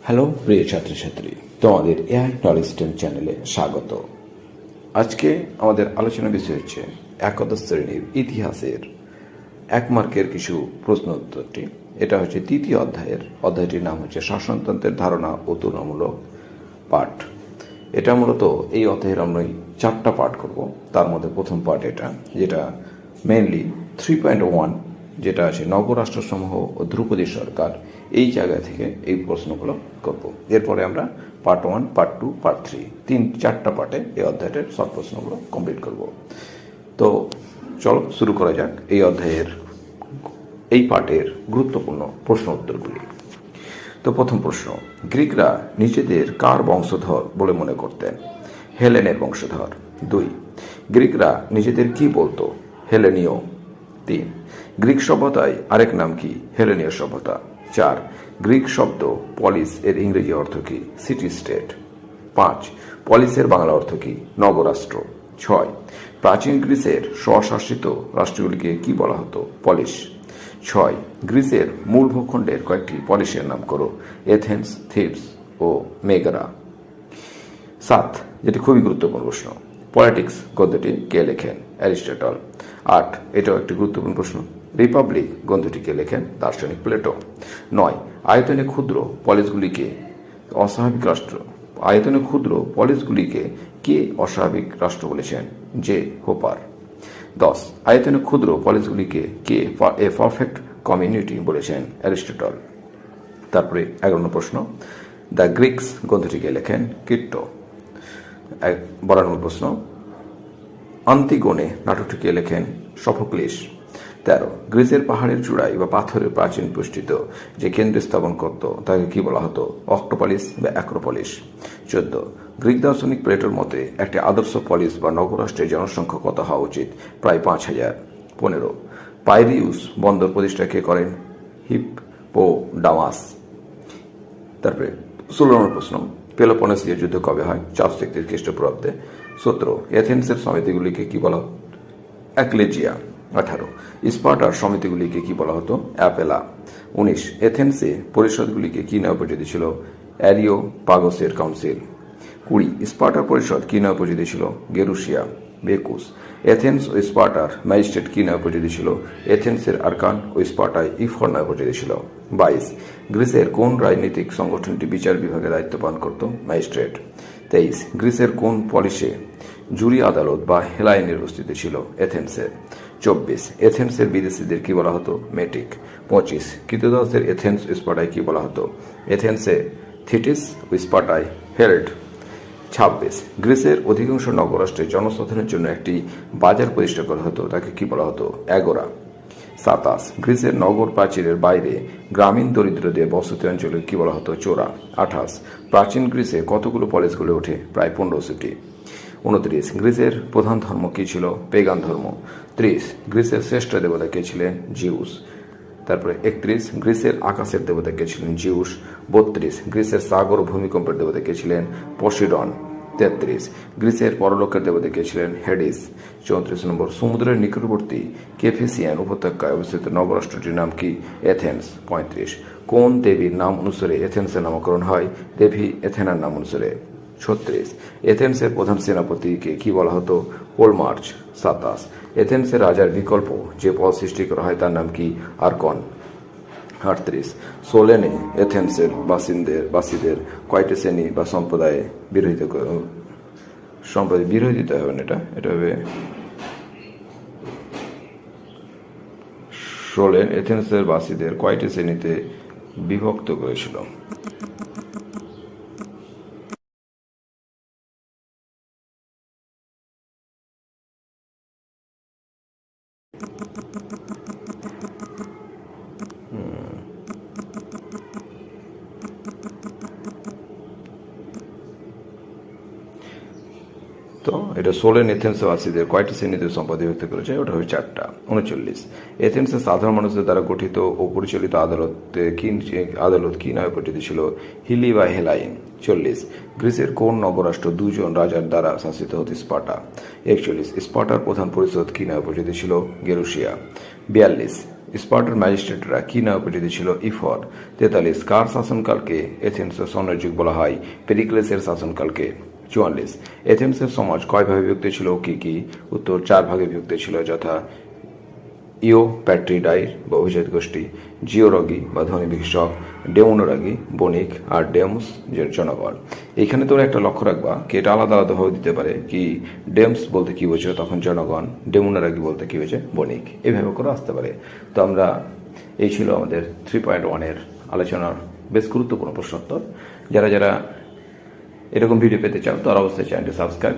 Hello প্রিয় ছাত্রছাত্রী, তোমাদের এআই নলেজ স্টেম চ্যানেলে স্বাগত। আজকে আমাদের আলোচনা বিষয় হচ্ছে একাদশ শ্রেণীর ইতিহাসের 1 মার্কের কিছু প্রশ্ন উত্তরটি। এটা হচ্ছে তৃতীয় অধ্যায়টির নাম হচ্ছে শাসনতন্ত্রের ধারণা ও তুলনামূলক পাঠ। এটা মূলত এই অধ্যায়ের আমরা 4টা পাঠ করব। তার মধ্যে প্রথম পাঠ এটা, যেটা মেইনলি 3.1, যেটা আছে নগরাষ্ট্রসমূহ ও ধ্রুপদী সরকার। এই জায়গা থেকে এই প্রশ্নগুলো করব। এরপরে আমরা পার্ট 1, পার্ট 2, পার্ট 3, 4টা পার্টে এই অধ্যায়টার সব প্রশ্নগুলো কমপ্লিট করব। তো চলো শুরু করা যাক এই পার্টের গুরুত্বপূর্ণ প্রশ্ন উত্তরগুলি। তো প্রথম প্রশ্ন, গ্রিকরা নিজেদের কার বংশধর বলে মনে করতেন? হেলেনের বংশধর। 2, গ্রিকরা নিজেদের কি বলতো? হেলেনীয়। 3, গ্রিক সভ্যতায় আরেক নাম কি? হেলেনীয় সভ্যতা। 4, গ্রিক শব্দ পলিস এর ইংরেজি অর্থ কি? City state. 5, পলিসের বাংলা অর্থ কি? নগরাষ্ট্র। 6, প্রাচীন গ্রিসের স্বশাসিত রাষ্ট্রগুলিকে কি বলা হতো? পলিস। 6, গ্রিসের মূল ভূখণ্ডের কয়েকটি পলিসের নাম করো। এথেন্স, থিবস ও মেগারা। 7, যেটি খুবই গুরুত্বপূর্ণ প্রশ্ন, পলিটিক্স গ্রন্থটি কে লেখেন? অ্যারিস্টটল। 8, এটাও একটি গুরুত্বপূর্ণ প্রশ্ন, রিপাবলিক গ্রন্থটি কে লেখেন? দার্শনিক প্লেটো। 9, আয়তনে ক্ষুদ্র পলিসগুলিকে কে অস্বাভাবিক রাষ্ট্র বলেছেন? J hopper. 10, আয়তনে ক্ষুদ্র পলিসগুলিকে কে এ পারফেক্ট কমিউনিটি বলেছেন? অ্যারিস্টটল। তারপরে 11 প্রশ্ন, দ্য গ্রিক্স গ্রন্থটিকে লেখেন? কিট্টো। 12 প্রশ্ন, আন্তিগোনে নাটকটিকে লেখেন? সফোক্লিস। 13, গ্রিসের পাহাড়ের চূড়ায় বা পাথরের প্রাচীন পুষ্টিত যে কেন্দ্র স্থাপন করত তাকে কি বলা হতো? অক্টোপলিস বা অ্যাক্রোপলিস। 14, গ্রিক দার্শনিক প্লেটোর মতে একটি আদর্শ পলিস বা নগরাষ্ট্রের জনসংখ্যা কত হওয়া উচিত? প্রায় 5000। 15, পাইরিউস বন্দর প্রতিষ্ঠা কে করেন? হিপ্পোডামাস। তারপরে 16 প্রশ্ন, পেলোপনেসীয় যুদ্ধ কবে হয়? 431 খ্রিস্টপূর্বাব্দে। 17, এথেন্সের সমিতিগুলিকে কি বলা হতো? অ্যাক্লেজিয়া। 18, স্পার্টার সমিতিগুলিকে কি বলা হতো? অ্যাপেলা। 19, এথেন্সে পরিষদগুলিকে কি নামে পরিচিত ছিল? অ্যারিওপাগসের কাউন্সিল। 20, স্পার্টার পরিষদ কি নামে পরিচিত ছিল? গেরুসিয়া। 21, এথেন্স ও স্পার্টার ম্যাজিস্ট্রেট কি নামে পরিচিত ছিল? এথেন্সের আরকান ও স্পার্টায় ইফর নামে পরিচিত ছিল। 22, গ্রিসের কোন রাজনৈতিক সংগঠনটি বিচার বিভাগে দায়িত্ব পালন করত? ম্যাজিস্ট্রেট। 23, গ্রিসের কোন পলিসে জুরি আদালত বা হেলাইনের অস্তিত্ব ছিল? এথেন্সের। 24, এথেন্সের বিদেশিদের কি বলা হতো? মেটিক। 25, কৃতদাসদের এথেন্স ও স্পার্টায় কি বলা হতো? এথেন্সে থিটিস ও স্পার্টায় হেল্ড। 26, গ্রিসের অধিকাংশ নগরাষ্ট্রে জনসাধারণের জন্য একটি বাজার প্রতিষ্ঠা করা হতো, তাকে কি বলা হতো? অ্যাগোরা। 27, গ্রিসের নগর প্রাচীরের বাইরে গ্রামীণ দরিদ্রদের বসতি অঞ্চলে কি বলা হতো? চোরা। 28, প্রাচীন গ্রিসে কতগুলো পলিস গড়ে ওঠে? প্রায় 1500টি। 29, গ্রিসের প্রধান ধর্ম কি ছিল? পেগান ধর্ম। 30, গ্রিসের শ্রেষ্ঠ দেবতা কে ছিলেন? জিউস। তারপরে 31, গ্রিসের আকাশের দেবতা কে ছিলেন? জিউস। 32, গ্রিসের সাগর ও ভূমিকম্পের দেবতা কে ছিলেন? পসিডন। 33, গ্রিসের পরলোকের দেবতা কে ছিলেন? হেডিস। 34, সমুদ্রের নিকটবর্তী কেফিসিয়ান উপত্যকায় অবস্থিত নগরাষ্ট্রটির নাম কি? এথেন্স। 35, কোন দেবীর নাম অনুসারে এথেন্সের নামকরণ হয়? দেবী এথেনার নাম অনুসারে। 36, এথেন্সের প্রধান সেনাপতিকে কি বলা হতো? পোলমার্চ। 27, এথেন্সের রাজার বিকল্প যে পদ সৃষ্টি করা হয় তার নাম কি? আর্কন। 38, সোলেনে এথেন্সের বাসীদের কয়টি শ্রেণী বা সম্প্রদায়ে বিরোধিতা হবে না, এটা হবে সোলেন এথেন্সের বাসীদের কয়টি শ্রেণীতে বিভক্ত করেছিল? তো এটা সোলেন এথেন্সবাসীদের কয়টি শ্রেণীতে সম্পদ বিভক্ত করেছে? ওটা হচ্ছে 4টা। 39, এথেন্সের সাধারণ মানুষদের দ্বারা গঠিত ও পরিচালিত আদালত কি নামে পরিচিত ছিল? হিলি বা হেলাইন। 40, গ্রিসের কোন নগরাষ্ট্র 2জন রাজার দ্বারা শাসিত হতো? স্পার্টা। 41, স্পার্টার প্রধান পরিষদ কি নামে পরিচিত ছিল? গেরুসিয়া। 42, স্পার্টার ম্যাজিস্ট্রেটরা কি নামে পরিচিত ছিল? ইফর। 43 কার শাসনকালকে এথেন্সের স্বর্ণযুগ বলা হয়? পেরিক্লেসের শাসনকালকে। 44 এথেন্সের সমাজ কয় ভাগে বিভক্ত ছিল? কি কি? উত্তর 4 ভাগে বিভক্ত ছিল, যথা ইওপ্যাট্রিডাই বা অভিজাত গোষ্ঠী, জিওরগি বা ধনী ভিক্ষক, ডেমোনোরাগি বণিক, আর ডেমস জনগণ। এইখানে তোমরা একটা লক্ষ্য রাখবা কি এটা আলাদা আলাদাভাবে দিতে পারে, কি ডেমস বলতে কি বোঝো তখন জনগণ, ডেমোনোরাগি বলতে কি বোঝে বণিক, এইভাবে করে আসতে পারে। তো আমরা এই ছিল আমাদের 3.1 আলোচনার বেশ গুরুত্বপূর্ণ প্রশ্নোত্তর। যারা যারা এরকম ভিডিও পেতে চাও তারা অবশ্যই চ্যানেলটি সাবস্ক্রাইব